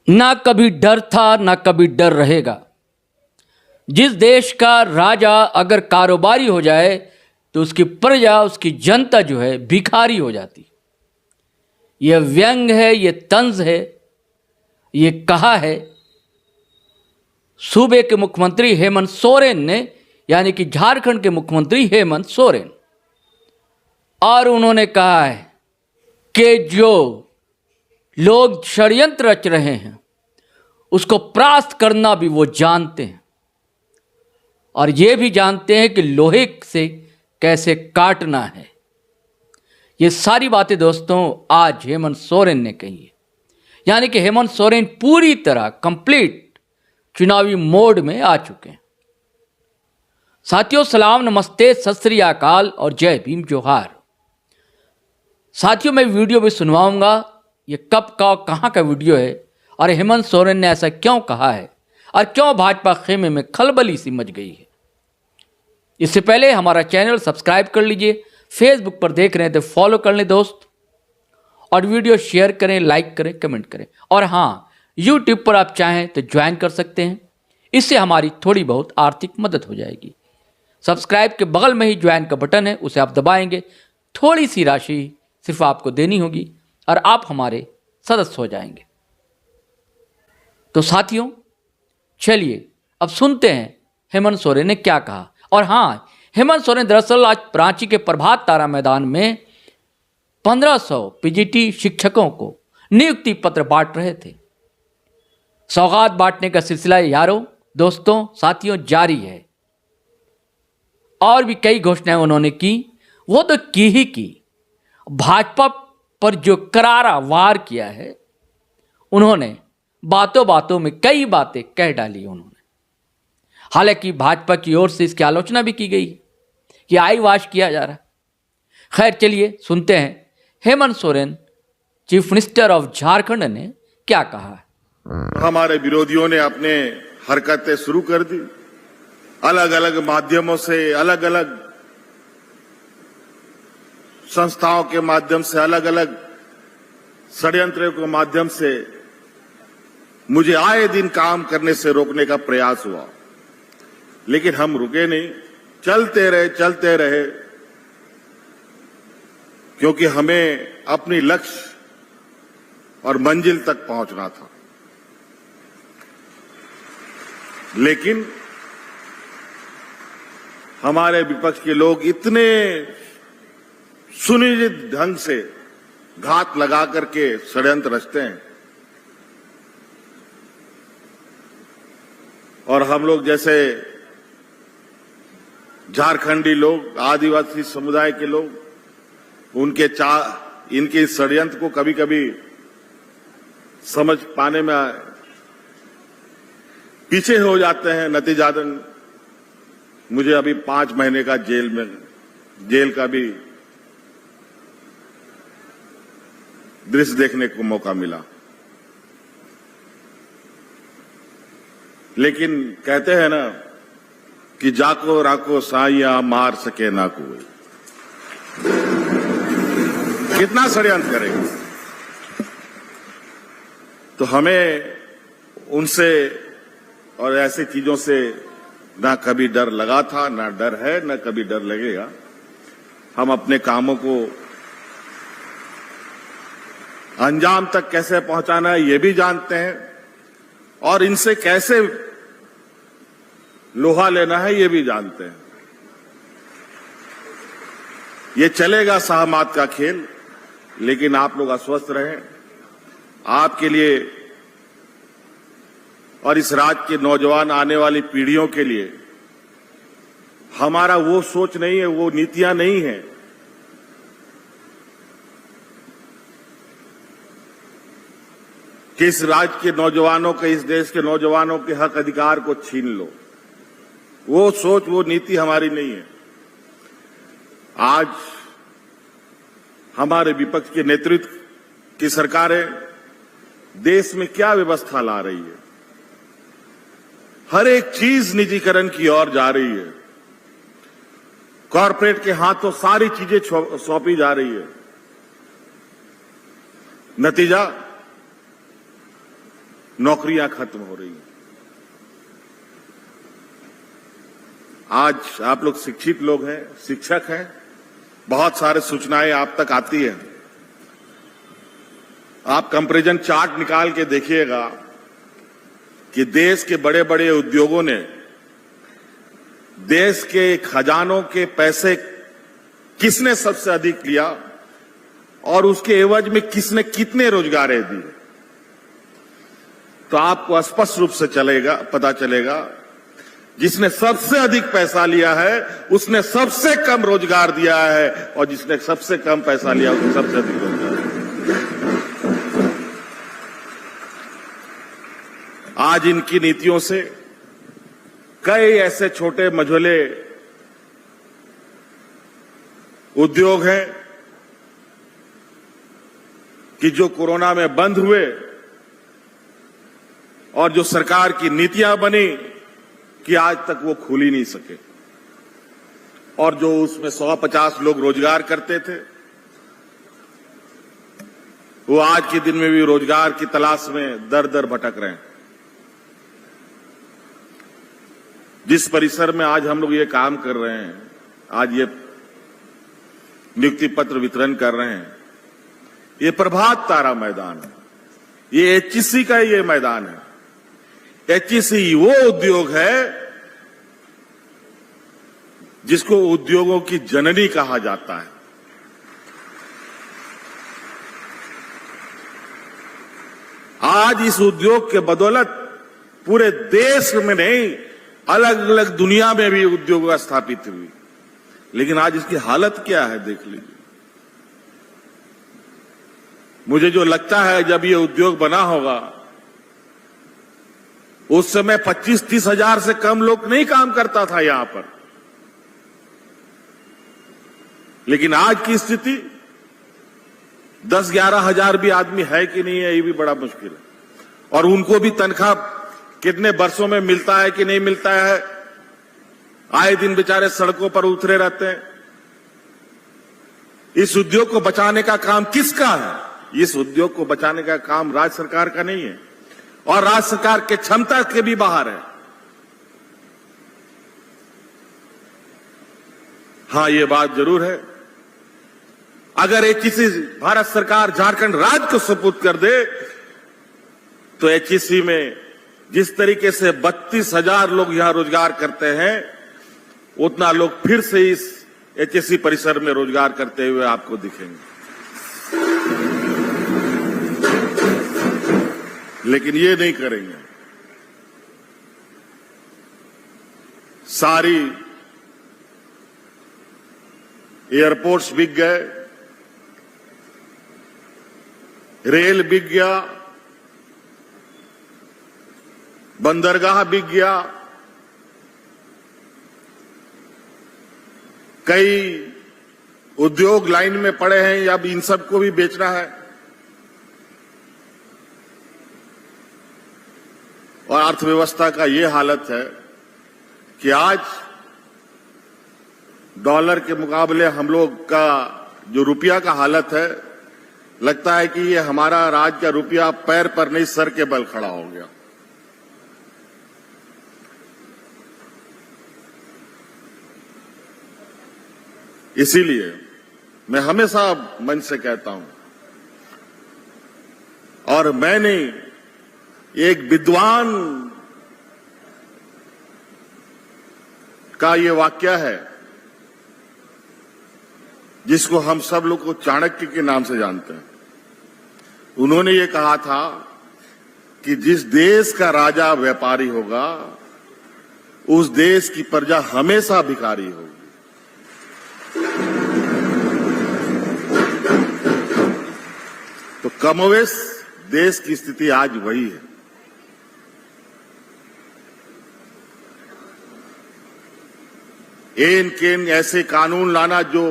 ना कभी डर था ना कभी डर रहेगा। जिस देश का राजा अगर कारोबारी हो जाए तो उसकी प्रजा, उसकी जनता जो है भिखारी हो जाती। यह व्यंग है, यह तंज है, ये कहा है सूबे के मुख्यमंत्री हेमंत सोरेन ने, यानी कि झारखंड के मुख्यमंत्री हेमंत सोरेन। और उन्होंने कहा है कि जो लोग षड्यंत्र रच रहे हैं उसको परास्त करना भी वो जानते हैं, और ये भी जानते हैं कि लोहे से कैसे काटना है। ये सारी बातें दोस्तों आज हेमंत सोरेन ने कही है, यानी कि हेमंत सोरेन पूरी तरह कंप्लीट चुनावी मोड में आ चुके हैं। साथियों, सलाम, नमस्ते, सत श्री अकाल और जय भीम, जोहार। साथियों, मैं वीडियो भी सुनवाऊंगा ये कब का कहां का वीडियो है और हेमंत सोरेन ने ऐसा क्यों कहा है और क्यों भाजपा खेमे में खलबली सी मच गई है। इससे पहले हमारा चैनल सब्सक्राइब कर लीजिए, फेसबुक पर देख रहे हैं तो फॉलो कर लें दोस्त, और वीडियो शेयर करें, लाइक करें, कमेंट करें। और हाँ, यूट्यूब पर आप चाहें तो ज्वाइन कर सकते हैं, इससे हमारी थोड़ी बहुत आर्थिक मदद हो जाएगी। सब्सक्राइब के बगल में ही ज्वाइन का बटन है, उसे आप दबाएंगे, थोड़ी सी राशि सिर्फ आपको देनी होगी और आप हमारे सदस्य हो जाएंगे। तो साथियों, चलिए अब सुनते हैं हेमंत सोरेन ने क्या कहा। और हाँ, हेमंत सोरेन दरअसल आज रांची के प्रभात तारा मैदान में 1500 पीजीटी शिक्षकों को नियुक्ति पत्र बांट रहे थे। सौगात बांटने का सिलसिला यारों, दोस्तों, साथियों जारी है। और भी कई घोषणाएं उन्होंने की, वो तो की ही की। भाजपा पर जो करारा वार किया है, उन्होंने बातों बातों में कई बातें कह डाली उन्होंने। हालांकि भाजपा की ओर से इसकी आलोचना भी की गई कि आई वाश किया जा रहा है। खैर, चलिए सुनते हैं Hemant Soren, chief minister of Jharkhand, ने क्या कहा है। हमारे विरोधियों ने अपने हरकतें शुरू कर दी, अलग अलग माध्यमों से, अलग अलग संस्थाओं के माध्यम से, अलग अलग षड्यंत्रों के माध्यम से मुझे आए दिन काम करने से रोकने का प्रयास हुआ, लेकिन हम रुके नहीं, चलते रहे, क्योंकि हमें अपनी लक्ष्य और मंजिल तक पहुंचना था। लेकिन हमारे विपक्ष के लोग इतने सुनिश्चित ढंग से घात लगा करके षड्यंत्र रचते हैं, और हम लोग जैसे झारखंडी लोग, आदिवासी समुदाय के लोग, इनके षड्यंत्र को कभी कभी समझ पाने में पीछे हो जाते हैं। नतीजातन मुझे अभी 5 महीने का जेल का भी दृश्य देखने को मौका मिला। लेकिन कहते हैं ना कि जाको राको साइया मार सके ना कोई। कितना षड्यंत्र करेंगे। तो हमें उनसे और ऐसी चीजों से ना कभी डर लगा था, ना डर है, ना कभी डर लगेगा। हम अपने कामों को अंजाम तक कैसे पहुंचाना है ये भी जानते हैं, और इनसे कैसे लोहा लेना है ये भी जानते हैं। ये चलेगा सहमत का खेल, लेकिन आप लोग अस्वस्थ रहें। आपके लिए और इस राज्य के नौजवान, आने वाली पीढ़ियों के लिए हमारा वो सोच नहीं है, वो नीतियां नहीं है कि इस राज्य के नौजवानों के, इस देश के नौजवानों के हक अधिकार को छीन लो। वो सोच, वो नीति हमारी नहीं है। आज हमारे विपक्ष के नेतृत्व की सरकारें देश में क्या व्यवस्था ला रही है। हर एक चीज निजीकरण की ओर जा रही है। कॉरपोरेट के हाथों सारी चीजें सौंपी जा रही है। नतीजा नौकरियां खत्म हो रही हैं। आज आप लोग शिक्षित लोग हैं, शिक्षक हैं, बहुत सारे सूचनाएं आप तक आती हैं। आप कंपैरिजन चार्ट निकाल के देखिएगा कि देश के बड़े बड़े उद्योगों ने देश के खजानों के पैसे किसने सबसे अधिक लिया और उसके एवज में किसने कितने रोजगारें दिए, तो आपको स्पष्ट रूप से पता चलेगा जिसने सबसे अधिक पैसा लिया है उसने सबसे कम रोजगार दिया है और जिसने सबसे कम पैसा लिया उसने सबसे अधिक रोजगार दिया। आज इनकी नीतियों से कई ऐसे छोटे मझोले उद्योग हैं कि जो कोरोना में बंद हुए और जो सरकार की नीतियां बनी कि आज तक वो खुल ही नहीं सके, और जो उसमें 150 लोग रोजगार करते थे वो आज के दिन में भी रोजगार की तलाश में दर दर भटक रहे हैं। जिस परिसर में आज हम लोग ये काम कर रहे हैं, आज ये नियुक्ति पत्र वितरण कर रहे हैं, ये प्रभात तारा मैदान है, ये एचईसी का ये मैदान है। एचईसी वो उद्योग है जिसको उद्योगों की जननी कहा जाता है। आज इस उद्योग के बदौलत पूरे देश में नहीं, अलग अलग दुनिया में भी उद्योग स्थापित हुई। लेकिन आज इसकी हालत क्या है देख लीजिए। मुझे जो लगता है जब ये उद्योग बना होगा उस समय 25-30 हजार से कम लोग नहीं काम करता था यहां पर, लेकिन आज की स्थिति 10-11 हजार भी आदमी है कि नहीं है ये भी बड़ा मुश्किल है। और उनको भी तनख्वाह कितने वर्षों में मिलता है कि नहीं मिलता है, आए दिन बेचारे सड़कों पर उतरे रहते हैं। इस उद्योग को बचाने का काम किसका है? इस उद्योग को बचाने का काम राज्य सरकार का नहीं है और राज्य सरकार के क्षमता के भी बाहर है। हां, ये बात जरूर है, अगर एचईसी भारत सरकार झारखंड राज्य को सुपुर्द कर दे तो एचईसी में जिस तरीके से 32,000 लोग यहां रोजगार करते हैं उतना लोग फिर से इस एचईसी परिसर में रोजगार करते हुए आपको दिखेंगे। लेकिन ये नहीं करेंगे। सारी एयरपोर्ट्स बिक गए, रेल बिक गया, बंदरगाह बिक गया, कई उद्योग लाइन में पड़े हैं, अब इन सबको भी बेचना है। और अर्थव्यवस्था का ये हालत है कि आज डॉलर के मुकाबले हम लोग का जो रुपया का हालत है, लगता है कि ये हमारा राज्य का रुपया पैर पर नहीं सर के बल खड़ा हो गया। इसीलिए मैं हमेशा मन से कहता हूं, और मैंने एक विद्वान का ये वाक्य है जिसको हम सब लोग को चाणक्य के नाम से जानते हैं। उन्होंने ये कहा था कि जिस देश का राजा व्यापारी होगा उस देश की प्रजा हमेशा भिखारी होगी। तो कमोवेश देश की स्थिति आज वही है। एन केन ऐसे कानून लाना जो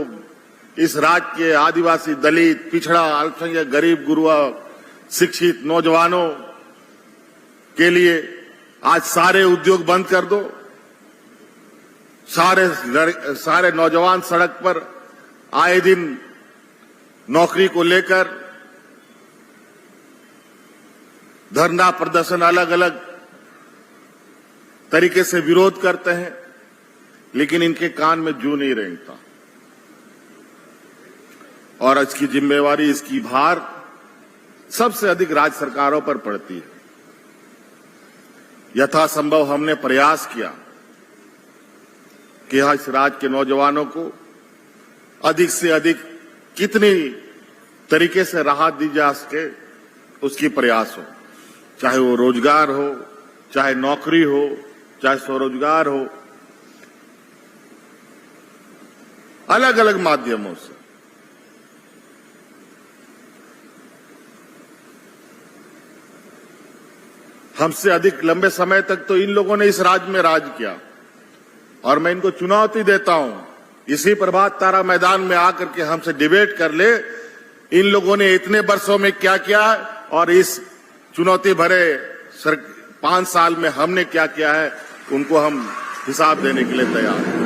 इस राज्य के आदिवासी, दलित, पिछड़ा, अल्पसंख्यक, गरीब, गुरुआ, शिक्षित नौजवानों के लिए आज सारे उद्योग बंद कर दो, सारे नौजवान सड़क पर आए दिन नौकरी को लेकर धरना प्रदर्शन अलग अलग तरीके से विरोध करते हैं, लेकिन इनके कान में जू नहीं रेंगता और इसकी जिम्मेवारी, इसकी भार सबसे अधिक राज्य सरकारों पर पड़ती है। यथासंभव हमने प्रयास किया कि इस राज्य के नौजवानों को अधिक से अधिक कितनी तरीके से राहत दी जा सके उसकी प्रयास हो, चाहे वो रोजगार हो, चाहे नौकरी हो, चाहे स्वरोजगार हो, अलग अलग माध्यमों से। हमसे अधिक लंबे समय तक तो इन लोगों ने इस राज्य में राज किया और मैं इनको चुनौती देता हूं, इसी प्रभात तारा मैदान में आकर के हमसे डिबेट कर ले, इन लोगों ने इतने वर्षों में क्या किया और इस चुनौती भरे 5 साल में हमने क्या किया है, उनको हम हिसाब देने के लिए तैयार हैं।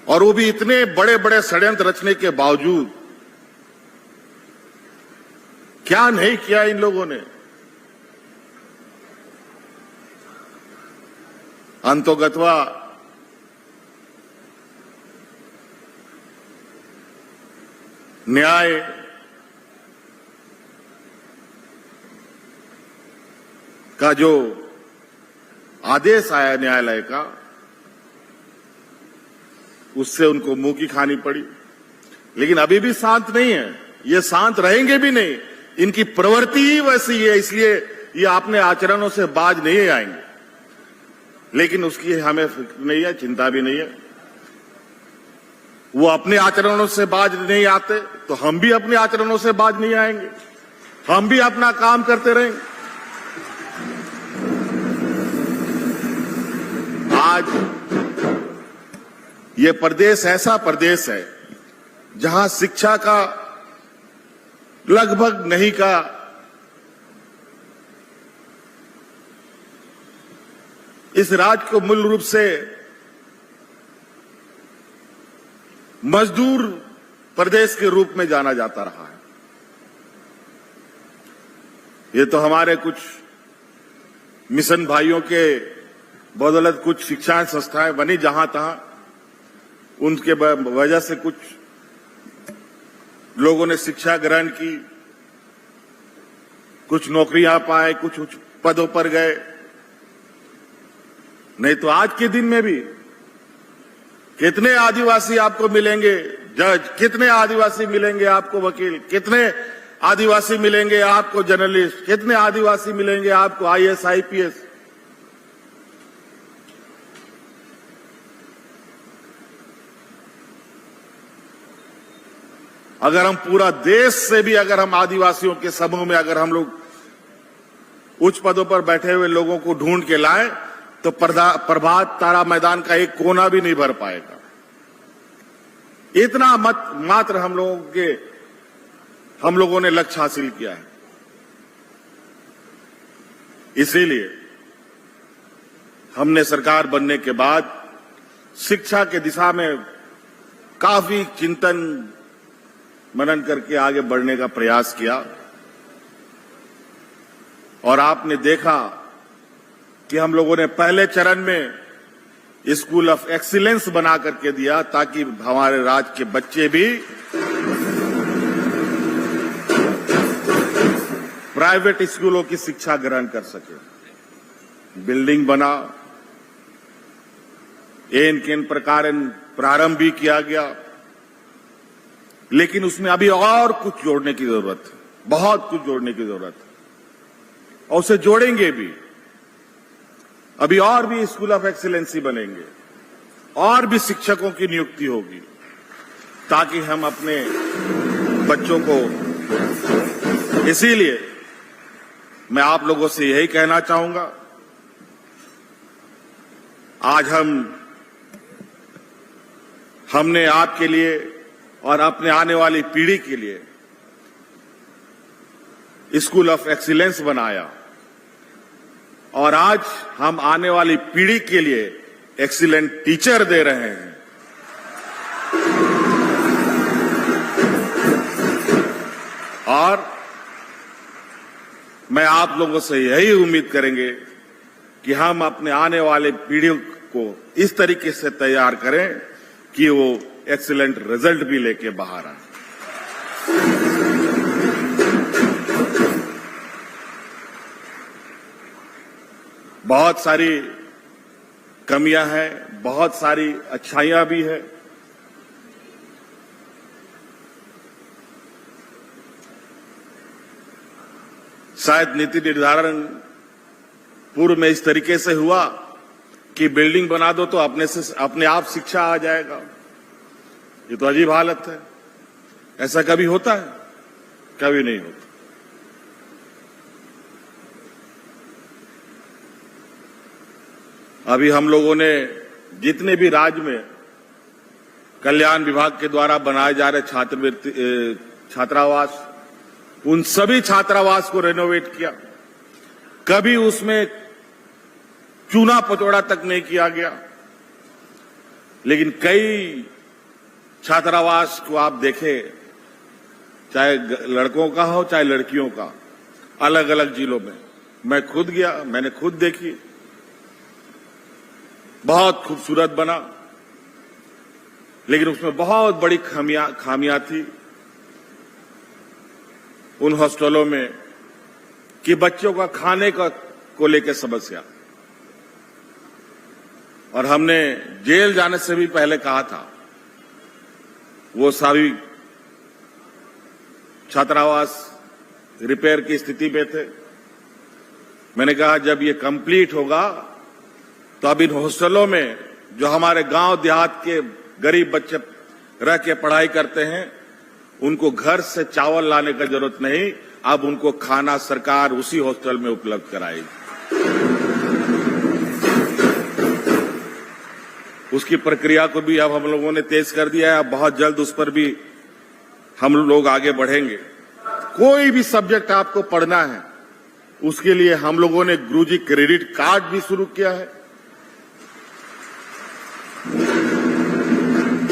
और वो भी इतने बड़े बड़े षड्यंत्र रचने के बावजूद क्या नहीं किया इन लोगों ने। अंतोगत्वा न्याय का जो आदेश आया न्यायालय का, उससे उनको मुंह की खानी पड़ी। लेकिन अभी भी शांत नहीं है, ये शांत रहेंगे भी नहीं, इनकी प्रवृत्ति ही वैसी है, इसलिए ये अपने आचरणों से बाज नहीं आएंगे। लेकिन उसकी हमें फिक्र नहीं है, चिंता भी नहीं है। वो अपने आचरणों से बाज नहीं आते तो हम भी अपने आचरणों से बाज नहीं आएंगे, हम भी अपना काम करते रहेंगे। आज ये प्रदेश ऐसा प्रदेश है जहां शिक्षा का लगभग नहीं का इस राज्य को मूल रूप से मजदूर प्रदेश के रूप में जाना जाता रहा है। ये तो हमारे कुछ मिशन भाइयों के बदौलत कुछ शिक्षा संस्थाएं बनी जहां तहां, उनके वजह से कुछ लोगों ने शिक्षा ग्रहण की, कुछ नौकरियां पाए, कुछ उच्च पदों पर गए। नहीं तो आज के दिन में भी कितने आदिवासी आपको मिलेंगे जज, कितने आदिवासी मिलेंगे आपको वकील, कितने आदिवासी मिलेंगे आपको जर्नलिस्ट, कितने आदिवासी मिलेंगे आपको आईएएस आईपीएस। अगर हम पूरा देश से भी अगर हम आदिवासियों के समूह में अगर हम लोग उच्च पदों पर बैठे हुए लोगों को ढूंढ के लाएं तो प्रभात तारा मैदान का एक कोना भी नहीं भर पाएगा। इतना मात्र हम लोगों ने लक्ष्य हासिल किया है। इसीलिए हमने सरकार बनने के बाद शिक्षा के दिशा में काफी चिंतन मनन करके आगे बढ़ने का प्रयास किया और आपने देखा कि हम लोगों ने पहले चरण में स्कूल ऑफ एक्सीलेंस बना करके दिया ताकि हमारे राज्य के बच्चे भी प्राइवेट स्कूलों की शिक्षा ग्रहण कर सके। बिल्डिंग बना, एन केन प्रकार प्रारंभ भी किया गया, लेकिन उसमें अभी और कुछ जोड़ने की जरूरत है, बहुत कुछ जोड़ने की जरूरत है और उसे जोड़ेंगे भी। अभी और भी स्कूल ऑफ एक्सीलेंसी बनेंगे, और भी शिक्षकों की नियुक्ति होगी ताकि हम अपने बच्चों को। इसीलिए मैं आप लोगों से यही कहना चाहूंगा, आज हमने आपके लिए और अपने आने वाली पीढ़ी के लिए स्कूल ऑफ एक्सीलेंस बनाया और आज हम आने वाली पीढ़ी के लिए एक्सीलेंट टीचर दे रहे हैं। और मैं आप लोगों से यही उम्मीद करेंगे कि हम अपने आने वाले पीढ़ियों को इस तरीके से तैयार करें कि वो एक्सीलेंट रिजल्ट भी लेके बाहर आए। बहुत सारी कमियां हैं, बहुत सारी अच्छाइयां भी है। शायद नीति निर्धारण पूर्व में इस तरीके से हुआ कि बिल्डिंग बना दो तो अपने आप शिक्षा आ जाएगा। ये तो अजीब हालत है। ऐसा कभी होता है? कभी नहीं होता। अभी हम लोगों ने जितने भी राज्य में कल्याण विभाग के द्वारा बनाए जा रहे छात्रावास, उन सभी छात्रावास को रेनोवेट किया। कभी उसमें चूना पचौड़ा तक नहीं किया गया। लेकिन कई छात्रावास को आप देखें, चाहे लड़कों का हो चाहे लड़कियों का, अलग अलग जिलों में। मैं खुद गया, मैंने खुद देखी, बहुत खूबसूरत बना। लेकिन उसमें बहुत बड़ी खामियां थी उन हॉस्टलों में कि बच्चों का खाने को लेकर समस्या। और हमने जेल जाने से भी पहले कहा था, वो सभी छात्रावास रिपेयर की स्थिति में थे। मैंने कहा जब ये कंप्लीट होगा तो अब इन हॉस्टलों में जो हमारे गांव देहात के गरीब बच्चे रह के पढ़ाई करते हैं, उनको घर से चावल लाने का जरूरत नहीं, अब उनको खाना सरकार उसी हॉस्टल में उपलब्ध कराएगी। उसकी प्रक्रिया को भी अब हम लोगों ने तेज कर दिया है। अब बहुत जल्द उस पर भी हम लोग आगे बढ़ेंगे। कोई भी सब्जेक्ट आपको पढ़ना है, उसके लिए हम लोगों ने गुरुजी क्रेडिट कार्ड भी शुरू किया है।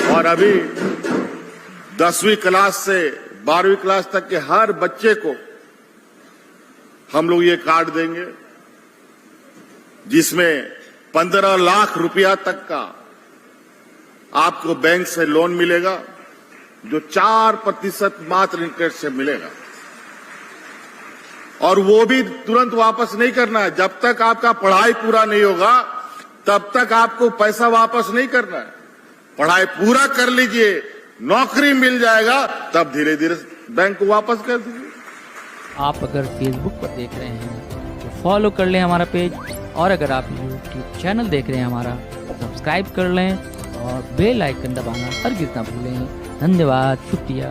और अभी 10वीं क्लास से 12वीं क्लास तक के हर बच्चे को हम लोग ये कार्ड देंगे, जिसमें 15 लाख रुपया तक का आपको बैंक से लोन मिलेगा, जो 4% मात्र इंटरेस्ट से मिलेगा। और वो भी तुरंत वापस नहीं करना है। जब तक आपका पढ़ाई पूरा नहीं होगा तब तक आपको पैसा वापस नहीं करना है। पढ़ाई पूरा कर लीजिए, नौकरी मिल जाएगा, तब धीरे धीरे बैंक को वापस कर दीजिए। आप अगर फेसबुक पर देख रहे हैं तो फॉलो कर लें हमारा पेज, और अगर आप यूट्यूब चैनल देख रहे हैं हमारा, सब्सक्राइब कर लें और बेल आइकन दबाना हरगिज़ ना भूलें। धन्यवाद, शुक्रिया।